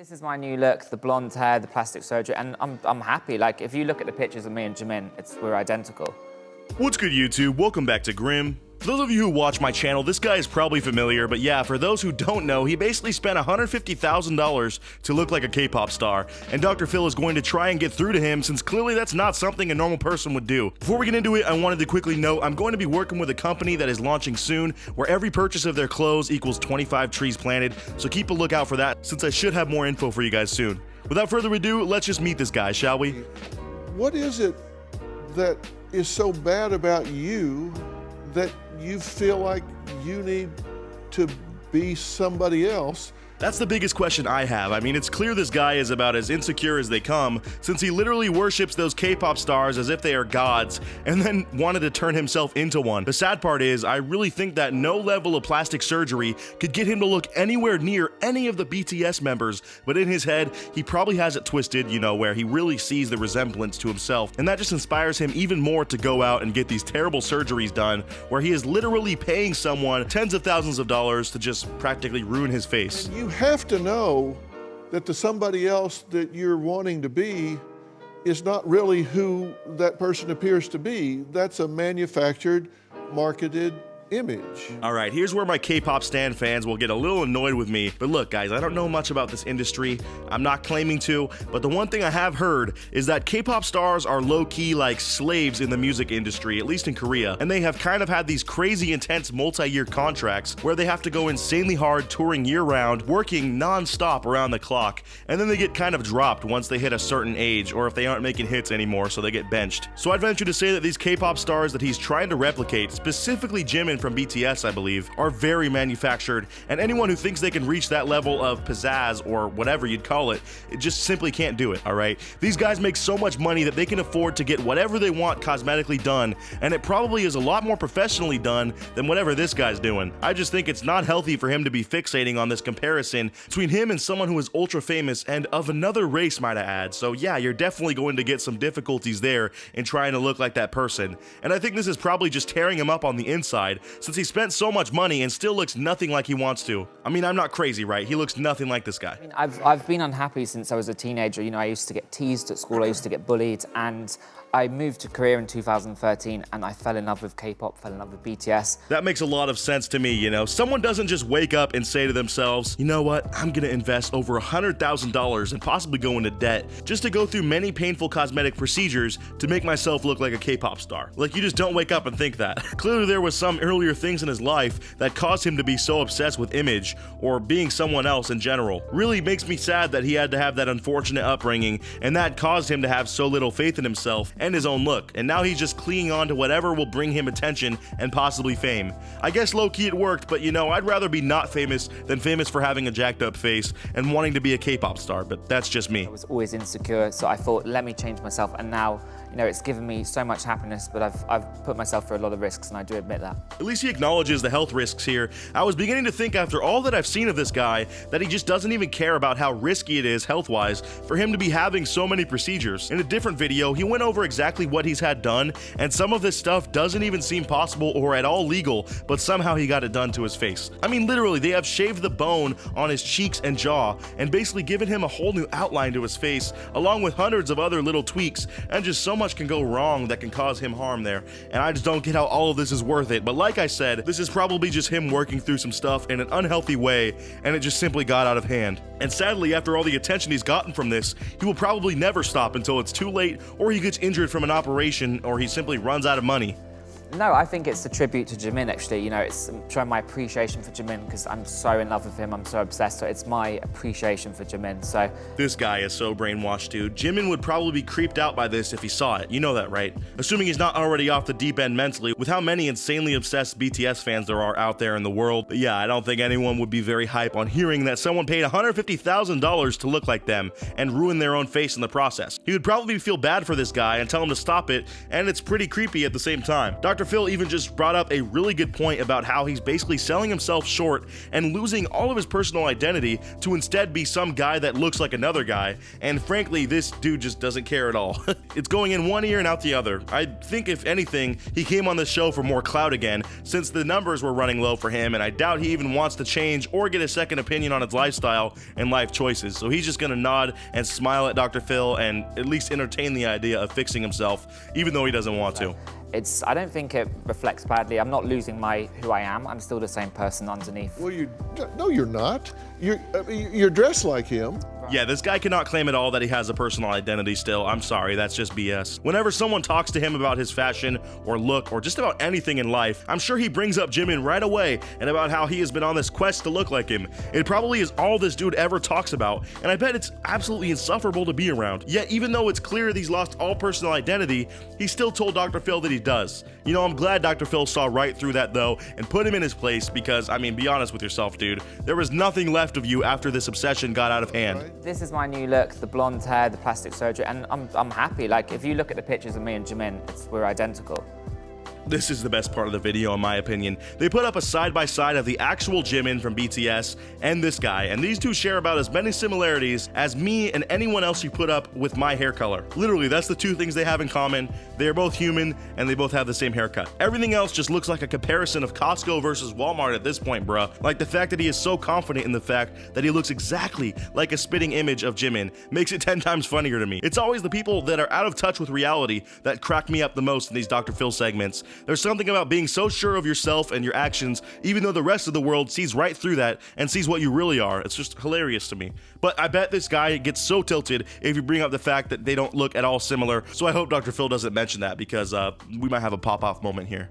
This is my new look, the blonde hair, the plastic surgery, and I'm happy. Like, if you look at the pictures of me and Jimin, we're identical. What's good, YouTube? Welcome back to Grim. For those of you who watch my channel, this guy is probably familiar, but yeah, for those who don't know, he basically spent $150,000 to look like a K-pop star, and Dr. Phil is going to try and get through to him since clearly that's not something a normal person would do. Before we get into it, I wanted to quickly note I'm going to be working with a company that is launching soon, where every purchase of their clothes equals 25 trees planted, so keep a lookout for that, since I should have more info for you guys soon. Without further ado, let's just meet this guy, shall we? What is it that is so bad about you that you feel like you need to be somebody else? That's the biggest question I have. I mean, it's clear this guy is about as insecure as they come, since he literally worships those K-pop stars as if they are gods, and then wanted to turn himself into one. The sad part is, I really think that no level of plastic surgery could get him to look anywhere near any of the BTS members, but in his head, he probably has it twisted, you know, where he really sees the resemblance to himself, and that just inspires him even more to go out and get these terrible surgeries done, where he is literally paying someone tens of thousands of dollars to just practically ruin his face. You have to know that the somebody else that you're wanting to be is not really who that person appears to be. That's a manufactured, marketed image. Alright, here's where my K-pop stan fans will get a little annoyed with me, but look guys, I don't know much about this industry, I'm not claiming to, but the one thing I have heard is that K-pop stars are low-key like slaves in the music industry, at least in Korea, and they have kind of had these crazy intense multi-year contracts where they have to go insanely hard touring year-round, working non-stop around the clock, and then they get kind of dropped once they hit a certain age, or if they aren't making hits anymore, so they get benched. So I'd venture to say that these K-pop stars that he's trying to replicate, specifically Jimin from BTS, I believe, are very manufactured, and anyone who thinks they can reach that level of pizzazz or whatever you'd call it just simply can't do it, alright? These guys make so much money that they can afford to get whatever they want cosmetically done, and it probably is a lot more professionally done than whatever this guy's doing. I just think it's not healthy for him to be fixating on this comparison between him and someone who is ultra famous and of another race, might I add. So yeah, you're definitely going to get some difficulties there in trying to look like that person, and I think this is probably just tearing him up on the inside, since he spent so much money and still looks nothing like he wants to. I mean, I'm not crazy, right? He looks nothing like this guy. I mean, I've been unhappy since I was a teenager. You know, I used to get teased at school, I used to get bullied, and I moved to Korea in 2013 and I fell in love with K-pop, fell in love with BTS. That makes a lot of sense to me, you know. Someone doesn't just wake up and say to themselves, you know what, I'm gonna invest over $100,000 and possibly go into debt just to go through many painful cosmetic procedures to make myself look like a K-pop star. Like, you just don't wake up and think that. Clearly there was some earlier things in his life that caused him to be so obsessed with image or being someone else in general. Really makes me sad that he had to have that unfortunate upbringing, and that caused him to have so little faith in himself and his own look, and now he's just clinging on to whatever will bring him attention and possibly fame. I guess low-key it worked, but you know, I'd rather be not famous than famous for having a jacked up face and wanting to be a K-pop star, but that's just me. I was always insecure, so I thought, let me change myself, and now, you know, it's given me so much happiness, but I've put myself through a lot of risks, and I do admit that. At least he acknowledges the health risks here. I was beginning to think after all that I've seen of this guy that he just doesn't even care about how risky it is health-wise for him to be having so many procedures. In a different video, he went over exactly what he's had done, and some of this stuff doesn't even seem possible or at all legal, but somehow he got it done to his face. I mean, literally, they have shaved the bone on his cheeks and jaw and basically given him a whole new outline to his face, along with hundreds of other little tweaks, and just so much can go wrong that can cause him harm there, and I just don't get how all of this is worth it. But like I said, this is probably just him working through some stuff in an unhealthy way, and it just simply got out of hand. And sadly, after all the attention he's gotten from this, he will probably never stop until it's too late, or he gets injured from an operation, or he simply runs out of money. No, I think it's a tribute to Jimin, actually. You know, it's showing my appreciation for Jimin because I'm so in love with him, I'm so obsessed, so it's my appreciation for Jimin, so. This guy is so brainwashed, dude. Jimin would probably be creeped out by this if he saw it. You know that, right? Assuming he's not already off the deep end mentally with how many insanely obsessed BTS fans there are out there in the world. But yeah, I don't think anyone would be very hype on hearing that someone paid $150,000 to look like them and ruin their own face in the process. He would probably feel bad for this guy and tell him to stop it, and it's pretty creepy at the same time. Dr. Dr. Phil even just brought up a really good point about how he's basically selling himself short and losing all of his personal identity to instead be some guy that looks like another guy, and frankly, this dude just doesn't care at all. It's going in one ear and out the other. I think if anything, he came on this show for more clout again, since the numbers were running low for him, and I doubt he even wants to change or get a second opinion on his lifestyle and life choices, so he's just gonna nod and smile at Dr. Phil and at least entertain the idea of fixing himself, even though he doesn't want to. I don't think it reflects badly. I'm not losing who I am. I'm still the same person underneath. Well, no, you're not. You're dressed like him. Yeah, this guy cannot claim at all that he has a personal identity still. I'm sorry, that's just BS. Whenever someone talks to him about his fashion or look or just about anything in life, I'm sure he brings up Jimin right away and about how he has been on this quest to look like him. It probably is all this dude ever talks about, and I bet it's absolutely insufferable to be around. Yet, even though it's clear that he's lost all personal identity, he still told Dr. Phil that he does. You know, I'm glad Dr. Phil saw right through that though and put him in his place because, I mean, be honest with yourself, dude. There was nothing left of you after this obsession got out of hand. Right. This is my new look, the blonde hair, the plastic surgery, and I'm happy. Like, if you look at the pictures of me and Jimin, we're identical. This is the best part of the video, in my opinion. They put up a side-by-side of the actual Jimin from BTS and this guy, and these two share about as many similarities as me and anyone else you put up with my hair color. Literally, that's the two things they have in common. They are both human, and they both have the same haircut. Everything else just looks like a comparison of Costco versus Walmart at this point, bruh. Like the fact that he is so confident in the fact that he looks exactly like a spitting image of Jimin makes it 10 times funnier to me. It's always the people that are out of touch with reality that crack me up the most in these Dr. Phil segments. There's something about being so sure of yourself and your actions, even though the rest of the world sees right through that and sees what you really are. It's just hilarious to me. But I bet this guy gets so tilted if you bring up the fact that they don't look at all similar, so I hope Dr. Phil doesn't mention that because we might have a pop-off moment here.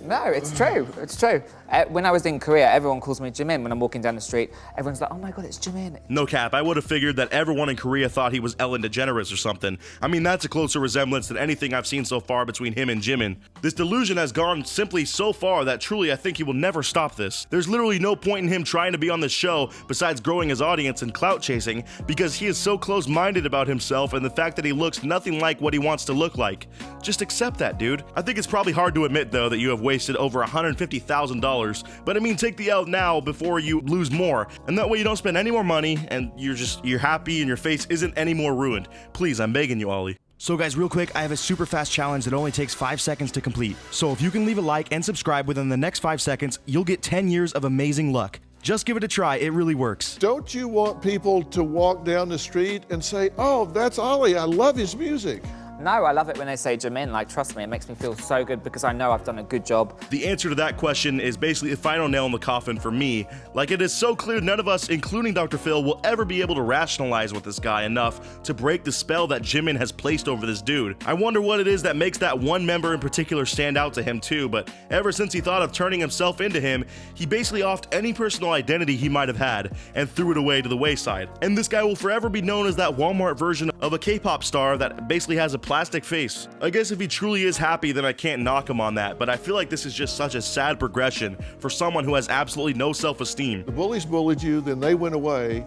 No, it's true. It's true. When I was in Korea, everyone calls me Jimin. When I'm walking down the street, everyone's like, oh my God, it's Jimin. No cap, I would have figured that everyone in Korea thought he was Ellen DeGeneres or something. I mean, that's a closer resemblance than anything I've seen so far between him and Jimin. This delusion has gone simply so far that truly I think he will never stop this. There's literally no point in him trying to be on this show besides growing his audience and clout chasing because he is so close-minded about himself and the fact that he looks nothing like what he wants to look like. Just accept that, dude. I think it's probably hard to admit, though, that you have wasted over $150,000, but I mean, take the L now before you lose more, and that way you don't spend any more money and you're happy and your face isn't any more ruined. Please, I'm begging you, Ollie. So guys, real quick, I have a super fast challenge that only takes 5 seconds to complete. So if you can leave a like and subscribe within the next 5 seconds, you'll get 10 years of amazing luck. Just give it a try, it really works. Don't you want people to walk down the street and say, oh, that's Ollie, I love his music? No, I love it when they say Jimin. Like, trust me, it makes me feel so good because I know I've done a good job. The answer to that question is basically the final nail in the coffin for me. Like, it is so clear none of us, including Dr. Phil, will ever be able to rationalize with this guy enough to break the spell that Jimin has placed over this dude. I wonder what it is that makes that one member in particular stand out to him too, but ever since he thought of turning himself into him, he basically offed any personal identity he might have had and threw it away to the wayside. And this guy will forever be known as that Walmart version of a K-pop star that basically has a plastic face. I guess if he truly is happy, then I can't knock him on that, but I feel like this is just such a sad progression for someone who has absolutely no self-esteem. The bullies bullied you, then they went away,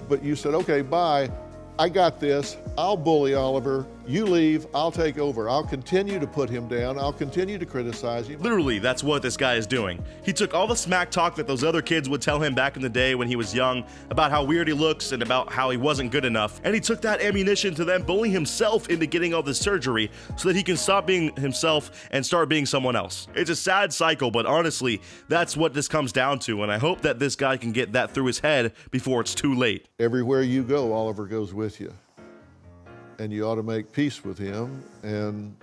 but you said, okay, bye, I got this, I'll bully Oliver, you leave, I'll take over. I'll continue to put him down, I'll continue to criticize him. Literally, that's what this guy is doing. He took all the smack talk that those other kids would tell him back in the day when he was young about how weird he looks and about how he wasn't good enough, and he took that ammunition to then bully himself into getting all this surgery so that he can stop being himself and start being someone else. It's a sad cycle, but honestly, that's what this comes down to, and I hope that this guy can get that through his head before it's too late. Everywhere you go, Oliver goes with you. And you ought to make peace with him and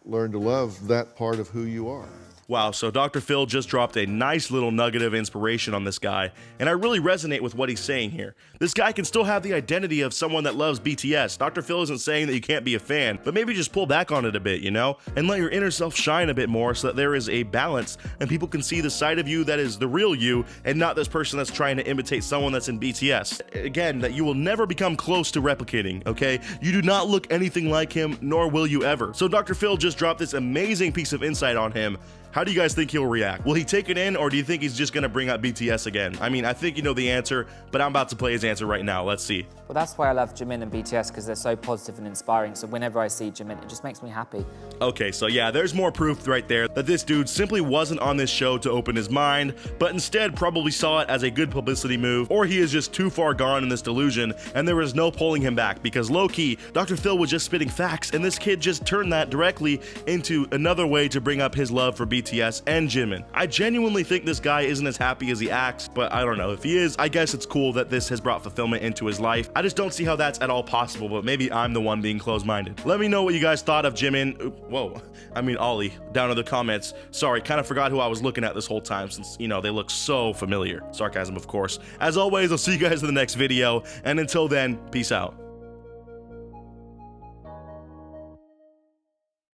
learn to love that part of who you are. Wow, so Dr. Phil just dropped a nice little nugget of inspiration on this guy, and I really resonate with what he's saying here. This guy can still have the identity of someone that loves BTS. Dr. Phil isn't saying that you can't be a fan, but maybe just pull back on it a bit, you know? And let your inner self shine a bit more so that there is a balance and people can see the side of you that is the real you and not this person that's trying to imitate someone that's in BTS. Again, that you will never become close to replicating, okay? You do not look anything like him, nor will you ever. So Dr. Phil just dropped this amazing piece of insight on him. How do you guys think he'll react? Will he take it in, or do you think he's just gonna bring up BTS again? I mean, I think you know the answer, but I'm about to play his answer right now. Let's see. Well, that's why I love Jimin and BTS, because they're so positive and inspiring. So whenever I see Jimin, it just makes me happy. Okay, so yeah, there's more proof right there that this dude simply wasn't on this show to open his mind, but instead probably saw it as a good publicity move, or he is just too far gone in this delusion, and there was no pulling him back, because low-key, Dr. Phil was just spitting facts, and this kid just turned that directly into another way to bring up his love for BTS and Jimin. I genuinely think this guy isn't as happy as he acts, but I don't know. If he is, I guess it's cool that this has brought fulfillment into his life. I just don't see how that's at all possible, but maybe I'm the one being closed-minded. Let me know what you guys thought of Jimin. Whoa, I mean Ollie, down in the comments. Sorry, kind of forgot who I was looking at this whole time since, you know, they look so familiar. Sarcasm, of course. As always, I'll see you guys in the next video, and until then, peace out.